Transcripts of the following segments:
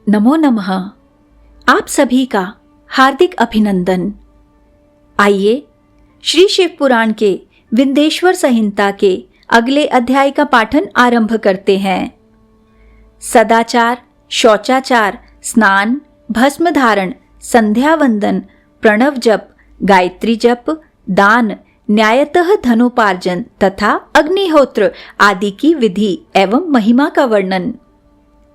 नमो नमः। आप सभी का हार्दिक अभिनंदन। आइए श्री शिव पुराण के विंध्येश्वर संहिता के अगले अध्याय का पाठन आरंभ करते हैं। सदाचार, शौचाचार, स्नान, भस्म धारण, संध्या वंदन, प्रणव जप, गायत्री जप, दान, न्यायतः धनोपार्जन तथा अग्निहोत्र आदि की विधि एवं महिमा का वर्णन।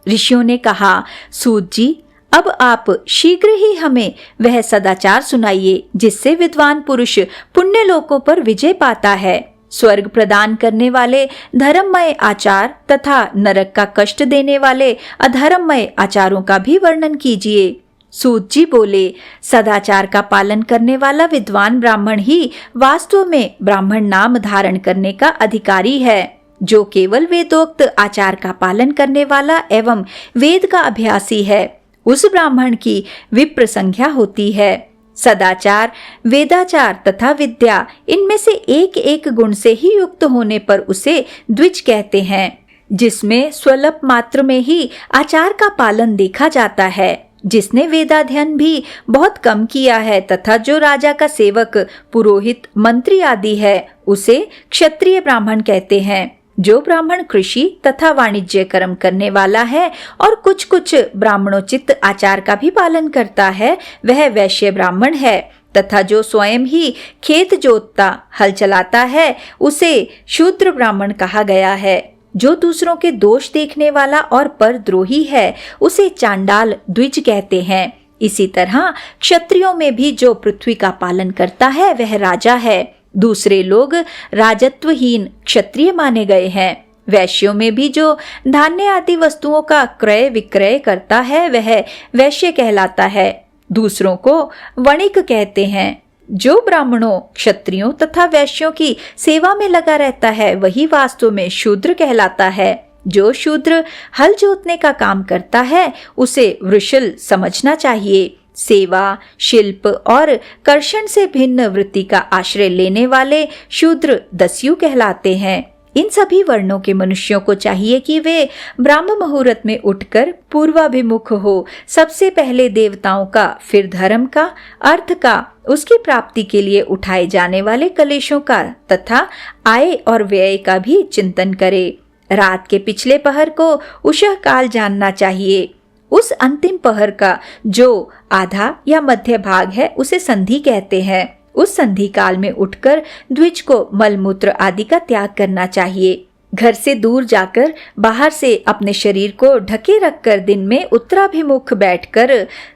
ऋषियों ने कहा, सूत जी, अब आप शीघ्र ही हमें वह सदाचार सुनाइए जिससे विद्वान पुरुष पुण्य लोकों पर विजय पाता है। स्वर्ग प्रदान करने वाले धर्ममय आचार तथा नरक का कष्ट देने वाले अधर्ममय आचारों का भी वर्णन कीजिए। सूत जी बोले, सदाचार का पालन करने वाला विद्वान ब्राह्मण ही वास्तव में ब्राह्मण नाम धारण करने का अधिकारी है। जो केवल वेदोक्त आचार का पालन करने वाला एवं वेद का अभ्यासी है, उस ब्राह्मण की विप्र संज्ञा होती है। सदाचार, वेदाचार तथा विद्या, इनमें से एक एक गुण से ही युक्त होने पर उसे द्विज कहते हैं, जिसमें स्वल्प मात्र में ही आचार का पालन देखा जाता है। जिसने वेदाध्ययन भी बहुत कम किया है तथा जो राजा का सेवक, पुरोहित, मंत्री आदि है, उसे क्षत्रिय ब्राह्मण कहते हैं। जो ब्राह्मण कृषि तथा वाणिज्य कर्म करने वाला है और कुछ कुछ ब्राह्मणोचित आचार का भी पालन करता है, वह वैश्य ब्राह्मण है। तथा जो स्वयं ही खेत जोतता, हल चलाता है, उसे शूद्र ब्राह्मण कहा गया है। जो दूसरों के दोष देखने वाला और परद्रोही है, उसे चांडाल द्विज कहते हैं। इसी तरह क्षत्रियों में भी जो पृथ्वी का पालन करता है, वह राजा है। दूसरे लोग राजत्वहीन क्षत्रिय माने गए हैं। वैश्यों में भी जो धान्य आदि वस्तुओं का क्रय विक्रय करता है, वह वैश्य कहलाता है। दूसरों को वणिक कहते हैं। जो ब्राह्मणों, क्षत्रियों तथा वैश्यों की सेवा में लगा रहता है, वही वास्तव में शूद्र कहलाता है। जो शूद्र हल जोतने का काम करता है, उसे वृषल समझना चाहिए। सेवा, शिल्प और कर्षण से भिन्न वृत्ति का आश्रय लेने वाले शूद्र दस्यु कहलाते हैं। इन सभी वर्णों के मनुष्यों को चाहिए कि वे ब्राह्म मुहूर्त में उठकर पूर्वाभिमुख हो सबसे पहले देवताओं का, फिर धर्म का, अर्थ का, उसकी प्राप्ति के लिए उठाए जाने वाले कलेशों का तथा आय और व्यय का भी चिंतन करे। रात के पिछले पहर को उषः काल जानना चाहिए। उस अंतिम पहर का जो आधा या मध्य भाग है, उसे संधि कहते हैं। उस संधि काल में उठकर द्विज को मलमूत्र आदि का त्याग करना चाहिए। घर से दूर जाकर बाहर से अपने शरीर को ढके रखकर दिन में उत्तराभिमुख बैठकर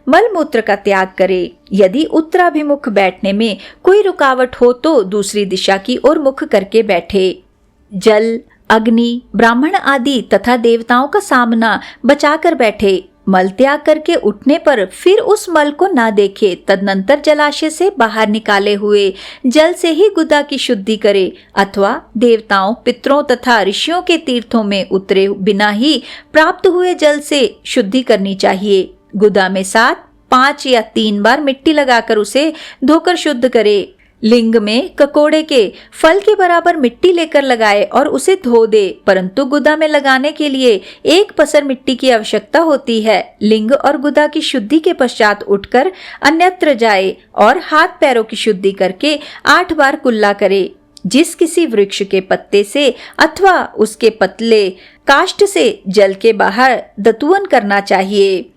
मलमूत्र का त्याग करे। यदि उत्तराभिमुख बैठने में कोई रुकावट हो तो दूसरी दिशा की ओर मुख करके बैठे। जल, अग्नि, ब्राह्मण आदि तथा देवताओं का सामना बचाकर बैठे। मल त्याग करके उठने पर फिर उस मल को ना देखे। तदनंतर जलाशय से बाहर निकाले हुए जल से ही गुदा की शुद्धि करे अथवा देवताओं, पितरों तथा ऋषियों के तीर्थों में उतरे बिना ही प्राप्त हुए जल से शुद्धि करनी चाहिए। गुदा में 7, 5 या 3 बार मिट्टी लगाकर उसे धोकर शुद्ध करे। लिंग में ककोड़े के फल के बराबर मिट्टी लेकर लगाए और उसे धो दे, परंतु गुदा में लगाने के लिए 1 पसर मिट्टी की आवश्यकता होती है। लिंग और गुदा की शुद्धि के पश्चात उठकर अन्यत्र जाए और हाथ पैरों की शुद्धि करके 8 बार कुल्ला करे। जिस किसी वृक्ष के पत्ते से अथवा उसके पतले काष्ठ से जल के बाहर दतुवन करना चाहिए।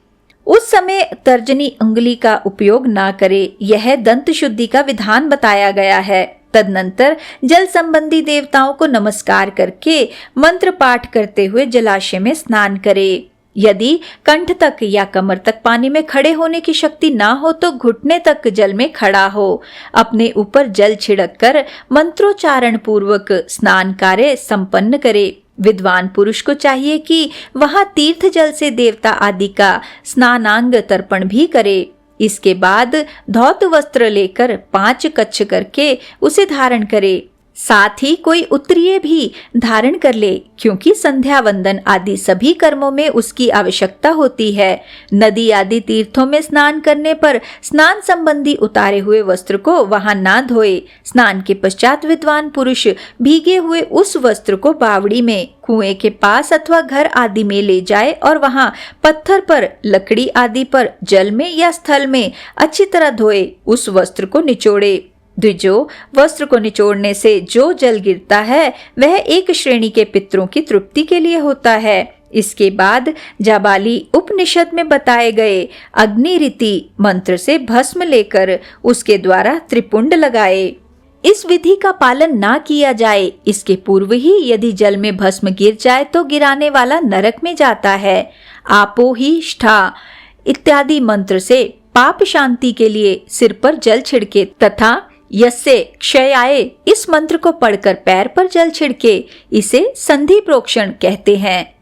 उस समय तर्जनी उंगली का उपयोग ना करे। यह दंत शुद्धि का विधान बताया गया है। तदनंतर जल संबंधी देवताओं को नमस्कार करके मंत्र पाठ करते हुए जलाशय में स्नान करे। यदि कंठ तक या कमर तक पानी में खड़े होने की शक्ति ना हो तो घुटने तक जल में खड़ा हो। अपने ऊपर जल छिड़क कर मंत्रोच्चारण पूर्वक स्नान कार्य संपन्न करे। विद्वान पुरुष को चाहिए कि वहां तीर्थ जल से देवता आदि का स्नानांग तर्पण भी करे। इसके बाद धौत वस्त्र लेकर 5 कच्छ करके उसे धारण करे। साथ ही कोई उत्तरीय भी धारण कर ले, क्योंकि संध्या वंदन आदि सभी कर्मों में उसकी आवश्यकता होती है। नदी आदि तीर्थों में स्नान करने पर स्नान संबंधी उतारे हुए वस्त्र को वहां ना धोए। स्नान के पश्चात विद्वान पुरुष भीगे हुए उस वस्त्र को बावड़ी में, कुएं के पास अथवा घर आदि में ले जाए और वहां पत्थर पर, लकड़ी आदि पर, जल में या स्थल में अच्छी तरह धोए। उस वस्त्र को निचोड़े। द्विजो, वस्त्र को निचोड़ने से जो जल गिरता है वह एक श्रेणी के पितरों की तृप्ति के लिए होता है। इसके बाद जाबाली उपनिषद में बताए गए अग्निरीति मंत्र से भस्म लेकर उसके द्वारा त्रिपुंड लगाए। इस विधि का पालन ना किया जाए, इसके पूर्व ही यदि जल में भस्म गिर जाए तो गिराने वाला नरक में जाता है। आपो ही ष्ठा इत्यादि मंत्र से पाप शांति के लिए सिर पर जल छिड़के तथा यस्य क्षयाय इस मंत्र को पढ़कर पैर पर जल छिड़के, इसे संधि प्रोक्षण कहते हैं।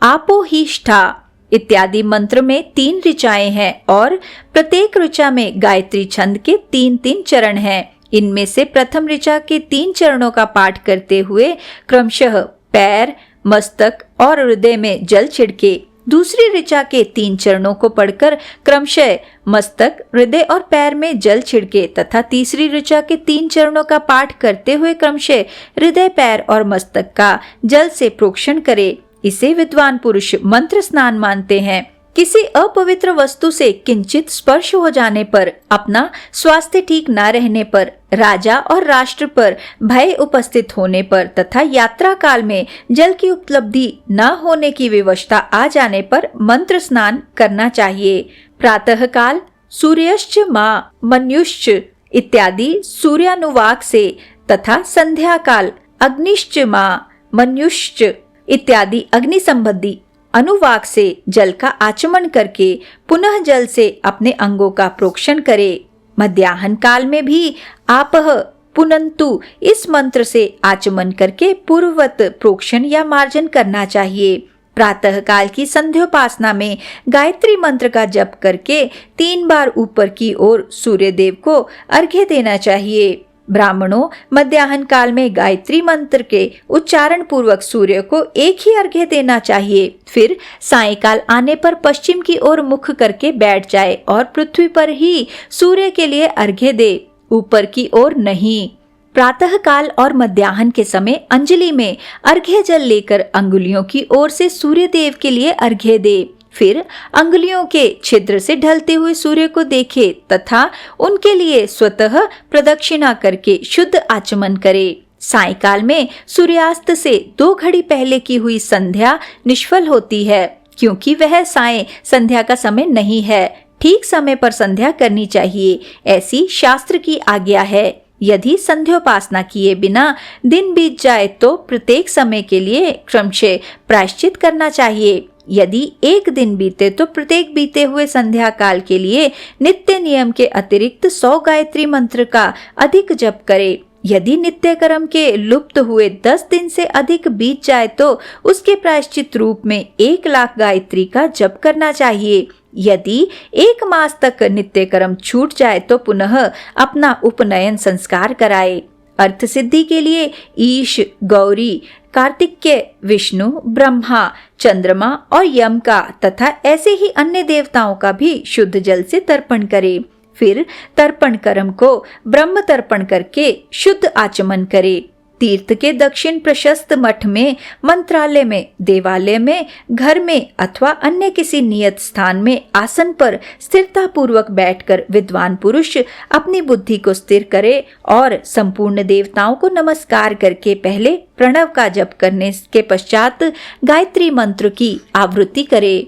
आपो ही ष्ठा इत्यादि मंत्र में 3 ऋचाएं हैं और प्रत्येक ऋचा में गायत्री छंद के 3-3 चरण हैं। इनमें से प्रथम ऋचा के 3 चरणों का पाठ करते हुए क्रमशः पैर, मस्तक और हृदय में जल छिड़के। दूसरी ऋचा के 3 चरणों को पढ़कर क्रमशः मस्तक, हृदय और पैर में जल छिड़के तथा तीसरी ऋचा के 3 चरणों का पाठ करते हुए क्रमशः हृदय, पैर और मस्तक का जल से प्रोक्षण करे। इसे विद्वान पुरुष मंत्र स्नान मानते हैं। किसी अपवित्र वस्तु से किंचित स्पर्श हो जाने पर, अपना स्वास्थ्य ठीक न रहने पर, राजा और राष्ट्र पर भय उपस्थित होने पर तथा यात्रा काल में जल की उपलब्धि न होने की विवशता आ जाने पर मंत्र स्नान करना चाहिए। प्रातः काल सूर्यश्च मां मन्युश्च इत्यादि सूर्यानुवाक से तथा संध्या काल अग्निश्च मां मन्युश्च इत्यादि अग्नि संबंधी अनुवाक से जल का आचमन करके पुनः जल से अपने अंगों का प्रोक्षण करे। मध्याह्न काल में भी आपह पुनंतु इस मंत्र से आचमन करके पूर्ववत प्रोक्षण या मार्जन करना चाहिए। प्रातः काल की संध्योपासना में गायत्री मंत्र का जप करके 3 बार ऊपर की ओर सूर्य देव को अर्घ्य देना चाहिए। ब्राह्मणों, मध्याह्न काल में गायत्री मंत्र के उच्चारण पूर्वक सूर्य को एक ही अर्घ्य देना चाहिए। फिर सायंकाल आने पर पश्चिम की ओर मुख करके बैठ जाए और पृथ्वी पर ही सूर्य के लिए अर्घ्य दे, ऊपर की ओर नहीं। प्रातः काल और मध्याह्न के समय अंजलि में अर्घ्य जल लेकर अंगुलियों की ओर से सूर्य देव के लिए अर्घ्य दे। फिर अंगुलियों के छिद्र से ढलते हुए सूर्य को देखे तथा उनके लिए स्वतः प्रदक्षिणा करके शुद्ध आचमन करे। सायंकाल में सूर्यास्त से 2 घड़ी पहले की हुई संध्या निष्फल होती है, क्योंकि वह सायं संध्या का समय नहीं है। ठीक समय पर संध्या करनी चाहिए, ऐसी शास्त्र की आज्ञा है। यदि संध्योपासना किए बिना दिन बीत जाए तो प्रत्येक समय के लिए क्रमशः प्रायश्चित करना चाहिए। यदि एक दिन बीते तो प्रत्येक बीते हुए संध्या काल के लिए नित्य नियम के अतिरिक्त 100 गायत्री मंत्र का अधिक जप करे। यदि नित्य कर्म के लुप्त हुए 10 दिन से अधिक बीत जाए तो उसके प्रायश्चित रूप में 1 लाख गायत्री का जप करना चाहिए। यदि 1 मास तक नित्य कर्म छूट जाए तो पुनः अपना उपनयन संस्कार कराए। अर्थ सिद्धि के लिए ईश, गौरी, कार्तिकेय, विष्णु, ब्रह्मा, चंद्रमा और यम का तथा ऐसे ही अन्य देवताओं का भी शुद्ध जल से तर्पण करे। फिर तर्पण कर्म को ब्रह्म तर्पण करके शुद्ध आचमन करे। तीर्थ के दक्षिण प्रशस्त मठ में, मंत्रालय में, देवालय में, घर में अथवा अन्य किसी नियत स्थान में आसन पर स्थिरता पूर्वक बैठकर विद्वान पुरुष अपनी बुद्धि को स्थिर करे और संपूर्ण देवताओं को नमस्कार करके पहले प्रणव का जप करने के पश्चात गायत्री मंत्र की आवृत्ति करे।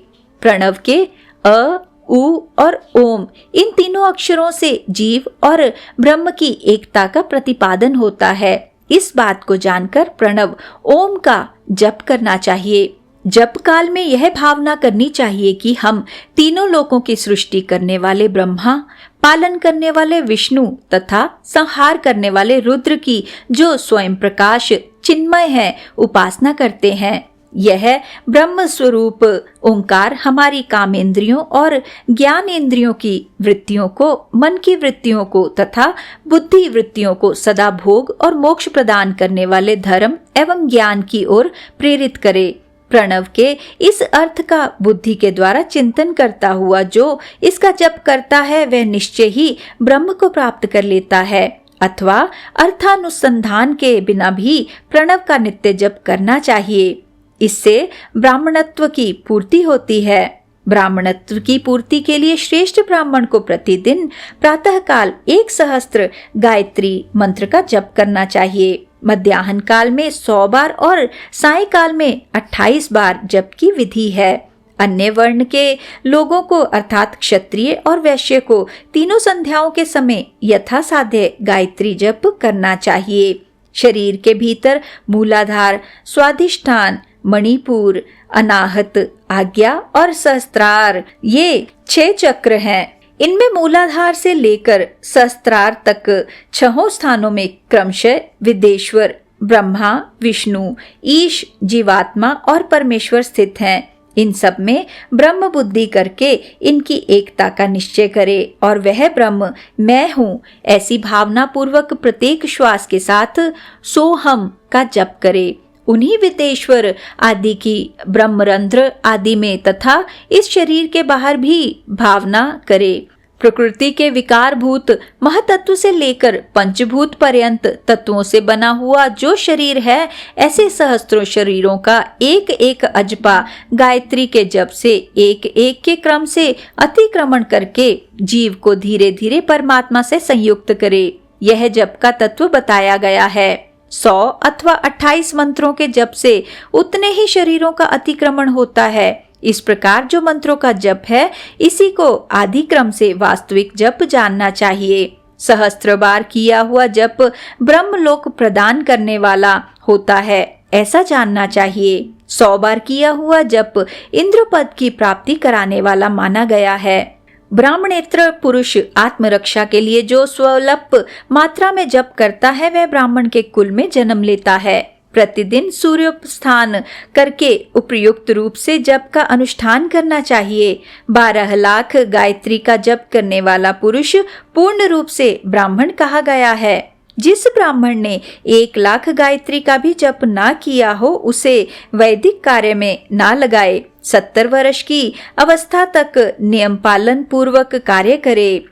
प्रणव के अ, उ और ओम इन तीनों अक्षरों से जीव और ब्रह्म की एकता का प्रतिपादन होता है। इस बात को जानकर प्रणव ओम का जप करना चाहिए। जप काल में यह भावना करनी चाहिए कि हम तीनों लोकों की सृष्टि करने वाले ब्रह्मा, पालन करने वाले विष्णु तथा संहार करने वाले रुद्र की जो स्वयं प्रकाश चिन्मय है उपासना करते हैं। यह ब्रह्म स्वरूप ओंकार हमारी कामेंद्रियों और ज्ञानेंद्रियों की वृत्तियों को, मन की वृत्तियों को तथा बुद्धि वृत्तियों को सदा भोग और मोक्ष प्रदान करने वाले धर्म एवं ज्ञान की ओर प्रेरित करे। प्रणव के इस अर्थ का बुद्धि के द्वारा चिंतन करता हुआ जो इसका जप करता है वह निश्चय ही ब्रह्म को प्राप्त कर लेता है, अथवा अर्थानुसंधान के बिना भी प्रणव का नित्य जप करना चाहिए। इससे ब्राह्मणत्व की पूर्ति होती है। ब्राह्मणत्व की पूर्ति के लिए श्रेष्ठ ब्राह्मण को प्रतिदिन प्रातःकाल 1000 गायत्री मंत्र का जप करना चाहिए। मध्याह्न काल में 100 बार और सायंकाल में 28 बार जप की विधि है। अन्य वर्ण के लोगों को अर्थात क्षत्रिय और वैश्य को तीनों संध्याओं के समय यथासाध्य गायत्री जप करना चाहिए। शरीर के भीतर मूलाधार, स्वाधिष्ठान, मणिपुर, अनाहत, आज्ञा और सहस्त्रार ये 6 चक्र हैं। इनमें मूलाधार से लेकर सहस्त्रार तक 6 स्थानों में क्रमशः विदेश्वर, ब्रह्मा, विष्णु, ईश, जीवात्मा और परमेश्वर स्थित हैं। इन सब में ब्रह्म बुद्धि करके इनकी एकता का निश्चय करे और वह ब्रह्म मैं हूँ ऐसी भावना पूर्वक प्रत्येक श्वास के साथ सोहम का जप करे। उन्हीं विदेश्वर आदि की ब्रह्मरंध्र आदि में तथा इस शरीर के बाहर भी भावना करे। प्रकृति के विकारभूत महतत्व से लेकर पंचभूत पर्यंत तत्वों से बना हुआ जो शरीर है, ऐसे सहस्त्रों शरीरों का एक एक अजपा गायत्री के जप से एक एक के क्रम से अतिक्रमण करके जीव को धीरे धीरे परमात्मा से संयुक्त करे। यह जप का तत्व बताया गया है। 100 अथवा 28 मंत्रों के जप से उतने ही शरीरों का अतिक्रमण होता है। इस प्रकार जो मंत्रों का जप है, इसी को आदि क्रम से वास्तविक जप जानना चाहिए। 1000 बार किया हुआ जप ब्रह्मलोक प्रदान करने वाला होता है, ऐसा जानना चाहिए। 100 बार किया हुआ जप इंद्रपद की प्राप्ति कराने वाला माना गया है। ब्राह्मणेतर पुरुष आत्मरक्षा के लिए जो स्वल्प मात्रा में जप करता है, वह ब्राह्मण के कुल में जन्म लेता है। प्रतिदिन सूर्योपस्थान करके उपयुक्त रूप से जप का अनुष्ठान करना चाहिए। 12 लाख गायत्री का जप करने वाला पुरुष पूर्ण रूप से ब्राह्मण कहा गया है। जिस ब्राह्मण ने 1 लाख गायत्री का भी जप ना किया हो, उसे वैदिक कार्य में ना लगाए। 70 वर्ष की अवस्था तक नियम पालन पूर्वक कार्य करे।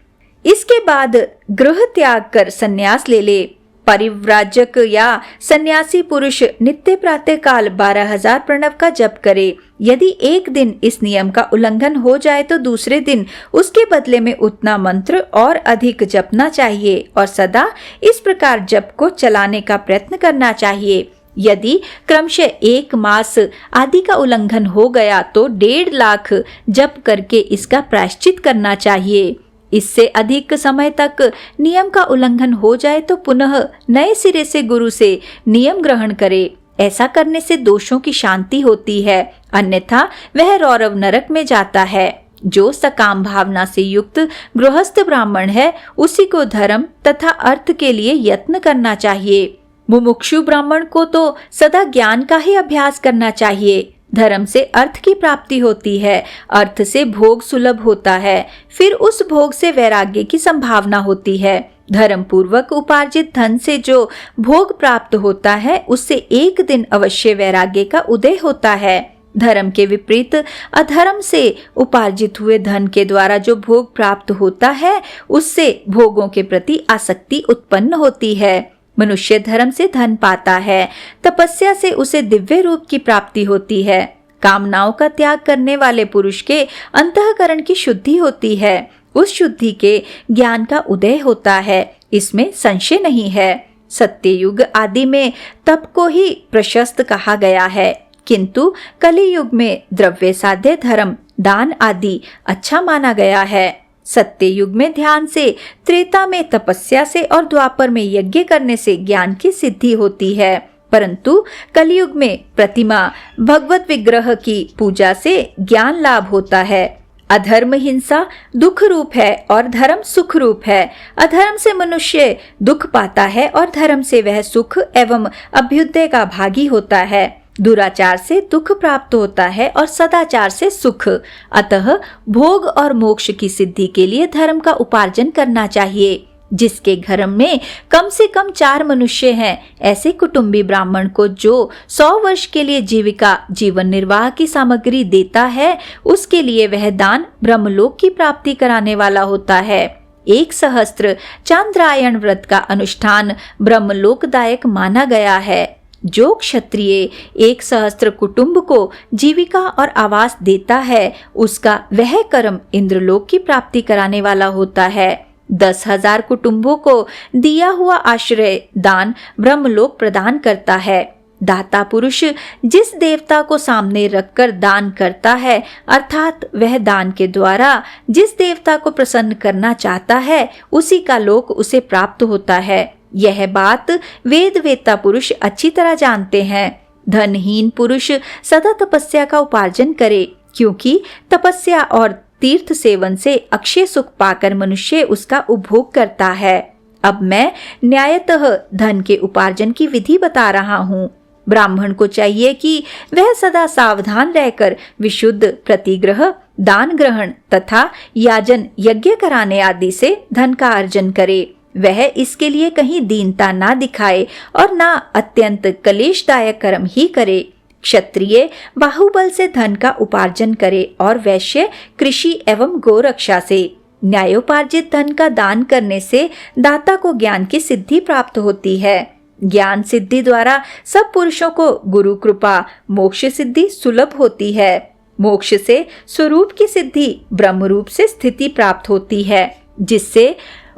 इसके बाद गृह त्याग कर संन्यास ले ले। परिव्राजक या सन्यासी पुरुष नित्य प्रातः काल 12,000 प्रणव का जप करे। यदि एक दिन इस नियम का उल्लंघन हो जाए तो दूसरे दिन उसके बदले में उतना मंत्र और अधिक जपना चाहिए और सदा इस प्रकार जप को चलाने का प्रयत्न करना चाहिए। यदि क्रमशः 1 मास आदि का उल्लंघन हो गया तो 1.5 लाख जप करके इसका प्रायश्चित करना चाहिए। इससे अधिक समय तक नियम का उल्लंघन हो जाए तो पुनः नए सिरे से गुरु से नियम ग्रहण करे। ऐसा करने से दोषों की शांति होती है, अन्यथा वह रौरव नरक में जाता है। जो सकाम भावना से युक्त गृहस्थ ब्राह्मण है, उसी को धर्म तथा अर्थ के लिए यत्न करना चाहिए। मुमुक्षु ब्राह्मण को तो सदा ज्ञान का ही अभ्यास करना चाहिए। धर्म से अर्थ की प्राप्ति होती है, अर्थ से भोग सुलभ होता है, फिर उस भोग से वैराग्य की संभावना होती है। धर्म पूर्वक उपार्जित धन से जो भोग प्राप्त होता है, उससे एक दिन अवश्य वैराग्य का उदय होता है। धर्म के विपरीत अधर्म से उपार्जित हुए धन के द्वारा जो भोग प्राप्त होता है, उससे भोगों के प्रति आसक्ति उत्पन्न होती है। मनुष्य धर्म से धन पाता है, तपस्या से उसे दिव्य रूप की प्राप्ति होती है। कामनाओं का त्याग करने वाले पुरुष के अंतःकरण की शुद्धि होती है, उस शुद्धि के ज्ञान का उदय होता है, इसमें संशय नहीं है। सत्ययुग आदि में तप को ही प्रशस्त कहा गया है, किंतु कलियुग में द्रव्य साध्य धर्म, दान आदि अच्छा माना गया है। सत्य युग में ध्यान से, त्रेता में तपस्या से और द्वापर में यज्ञ करने से ज्ञान की सिद्धि होती है, परंतु कलियुग में प्रतिमा भगवत विग्रह की पूजा से ज्ञान लाभ होता है। अधर्म हिंसा दुख रूप है और धर्म सुख रूप है। अधर्म से मनुष्य दुख पाता है और धर्म से वह सुख एवं अभ्युदय का भागी होता है। दुराचार से दुख प्राप्त होता है और सदाचार से सुख। अतः भोग और मोक्ष की सिद्धि के लिए धर्म का उपार्जन करना चाहिए। जिसके घर में कम से कम 4 मनुष्य हैं, ऐसे कुटुंबी ब्राह्मण को जो 100 वर्ष के लिए जीविका जीवन निर्वाह की सामग्री देता है, उसके लिए वह दान ब्रह्मलोक की प्राप्ति कराने वाला होता है। 1 सहस्त्र चांद्रायण व्रत का अनुष्ठान ब्रह्मलोकदायक माना गया है। जो क्षत्रिय 1 सहस्त्र कुटुंब को जीविका और आवास देता है, उसका वह कर्म इंद्रलोक की प्राप्ति कराने वाला होता है। 10,000 कुटुंबों को दिया हुआ आश्रय दान ब्रह्मलोक प्रदान करता है। दाता पुरुष जिस देवता को सामने रखकर दान करता है, अर्थात वह दान के द्वारा जिस देवता को प्रसन्न करना चाहता है, उसी का लोक उसे प्राप्त होता है। यह बात वेद वेत्ता पुरुष अच्छी तरह जानते हैं। धनहीन पुरुष सदा तपस्या का उपार्जन करे, क्योंकि तपस्या और तीर्थ सेवन से अक्षय सुख पाकर मनुष्य उसका उपभोग करता है। अब मैं न्यायतः धन के उपार्जन की विधि बता रहा हूँ। ब्राह्मण को चाहिए कि वह सदा सावधान रहकर विशुद्ध प्रतिग्रह, दान ग्रहण तथा याजन यज्ञ कराने आदि से धन का अर्जन करे। वह इसके लिए कहीं दीनता ना दिखाए और ना अत्यंत कलेशदायक कर्म ही करे। क्षत्रिय बाहुबल से धन का उपार्जन करे और वैश्य कृषि एवं गोरक्षा से। न्यायोपार्जित धन का दान करने से दाता को ज्ञान की सिद्धि प्राप्त होती है। ज्ञान सिद्धि द्वारा सब पुरुषों को गुरु कृपा मोक्ष सिद्धि सुलभ होती है। मोक्ष से स्वरूप की सिद्धि ब्रह्म रूप से स्थिति प्राप्त होती है, जिससे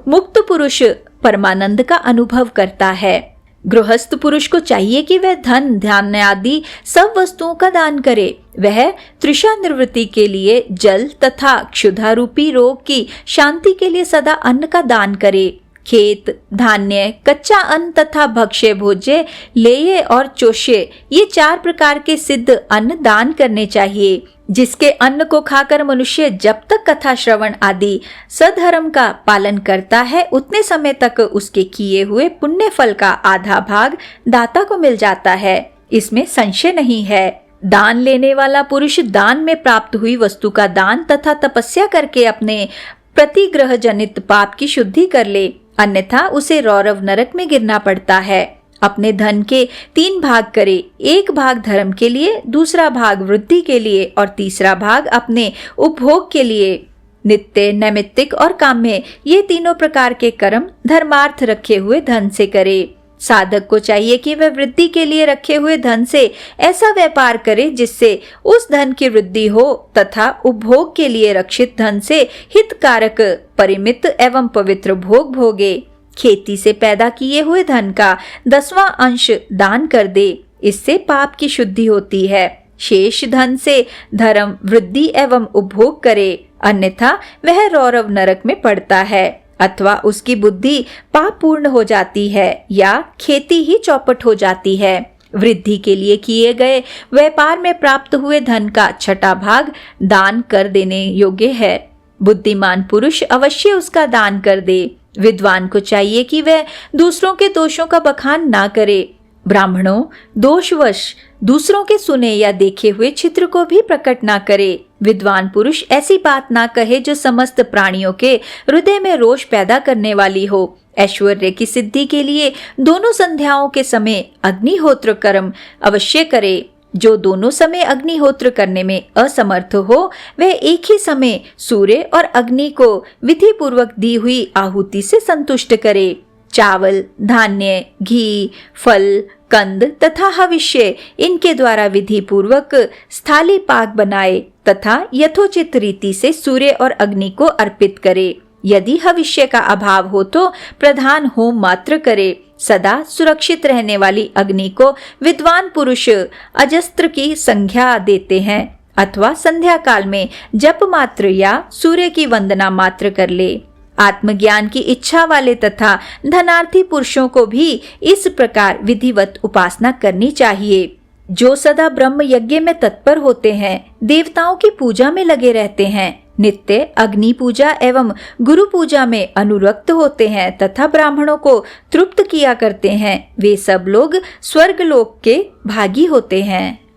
मुक्त पुरुष परमानंद का अनुभव करता है। गृहस्थ पुरुष को चाहिए कि वह धन धान्य आदि सब वस्तुओं का दान करे। वह तृषा निवृत्ति के लिए जल तथा क्षुधा रूपी रोग की शांति के लिए सदा अन्न का दान करे। खेत, धान्य, कच्चा अन्न तथा भक्ष्य भोज्य, लेय और चोष्य, ये 4 प्रकार के सिद्ध अन्न दान करने चाहिए। जिसके अन्न को खाकर मनुष्य जब तक कथा श्रवण आदि सधर्म का पालन करता है, उतने समय तक उसके किए हुए पुण्य फल का आधा भाग दाता को मिल जाता है। इसमें संशय नहीं है। दान लेने वाला पुरुष दान में प्राप्त हुई वस्तु का दान तथा तपस्या करके अपने प्रतिग्रह जनित पाप की शुद्धि कर ले, अन्यथा उसे रौरव नरक में गिरना पड़ता है। अपने धन के 3 भाग करे। 1 भाग धर्म के लिए, दूसरा भाग वृद्धि के लिए और तीसरा भाग अपने उपभोग के लिए। नित्य, नैमित्तिक और काम्य, ये तीनों प्रकार के कर्म धर्मार्थ रखे हुए धन से करे। साधक को चाहिए कि वह वृद्धि के लिए रखे हुए धन से ऐसा व्यापार करे जिससे उस धन की वृद्धि हो तथा उपभोग के लिए रक्षित धन से हितकारक परिमित एवं पवित्र भोग भोगे। खेती से पैदा किए हुए धन का 10वां अंश दान कर दे, इससे पाप की शुद्धि होती है। शेष धन से धर्म, वृद्धि एवं उपभोग करे, अन्यथा वह रौरव नरक में पड़ता है, अथवा उसकी बुद्धि पाप पूर्ण हो जाती है या खेती ही चौपट हो जाती है। वृद्धि के लिए किए गए व्यापार में प्राप्त हुए धन का 6वां भाग दान कर देने योग्य है। बुद्धिमान पुरुष अवश्य उसका दान कर दे। विद्वान को चाहिए कि वह दूसरों के दोषों का बखान ना करे। ब्राह्मणों, दोषवश दूसरों के सुने या देखे हुए चित्र को भी प्रकट ना करे। विद्वान पुरुष ऐसी बात ना कहे जो समस्त प्राणियों के हृदय में रोष पैदा करने वाली हो। ऐश्वर्य की सिद्धि के लिए दोनों संध्याओं के समय अग्निहोत्र कर्म अवश्य करे। जो दोनों समय अग्निहोत्र करने में असमर्थ हो, वह एक ही समय सूर्य और अग्नि को विधि पूर्वक दी हुई आहुति से संतुष्ट करे। चावल, धान्य, घी, फल, कंद तथा हविष्य, इनके द्वारा विधि पूर्वक स्थाली पाक बनाए तथा यथोचित रीति से सूर्य और अग्नि को अर्पित करे। यदि हविष्य का अभाव हो तो प्रधान होम मात्र करे। सदा सुरक्षित रहने वाली अग्नि को विद्वान पुरुष अजस्त्र की संज्ञा देते हैं, अथवा संध्या काल में जप मात्र या सूर्य की वंदना मात्र कर ले। आत्मज्ञान की इच्छा वाले तथा धनार्थी पुरुषों को भी इस प्रकार विधिवत उपासना करनी चाहिए। जो सदा ब्रह्म यज्ञ में तत्पर होते हैं, देवताओं की पूजा में लगे रहते हैं, नित्य अग्नि पूजा एवं गुरु पूजा में अनुरक्त होते हैं तथा ब्राह्मणों को तृप्त किया करते हैं, वे सब लोग स्वर्गलोक के भागी होते हैं।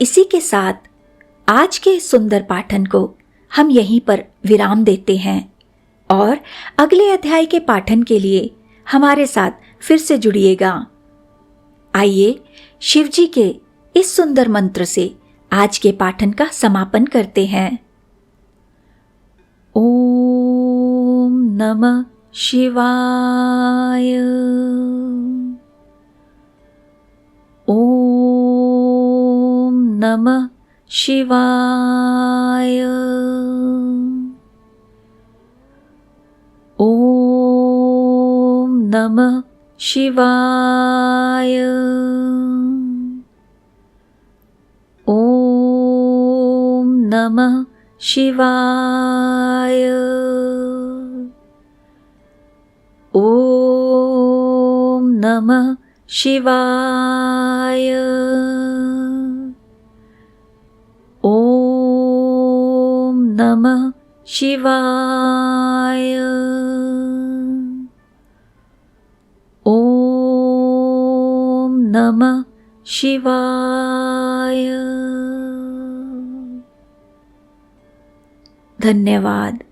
इसी के साथ आज के इस सुंदर पाठन को हम यहीं पर विराम देते हैं और अगले अध्याय के पाठन के लिए हमारे साथ फिर से जुड़िएगा। आइए शिवजी के इस सुंदर मंत्र से आज के पाठन का समापन करते हैं। ओम नमः शिवाय। ओम नमः शिवाय। ओम नमः शिवाय। ओम नमः शिवाय। ओम नमः शिवाय। ओम नमः शिवाय। ओम नमः शिवाय। धन्यवाद।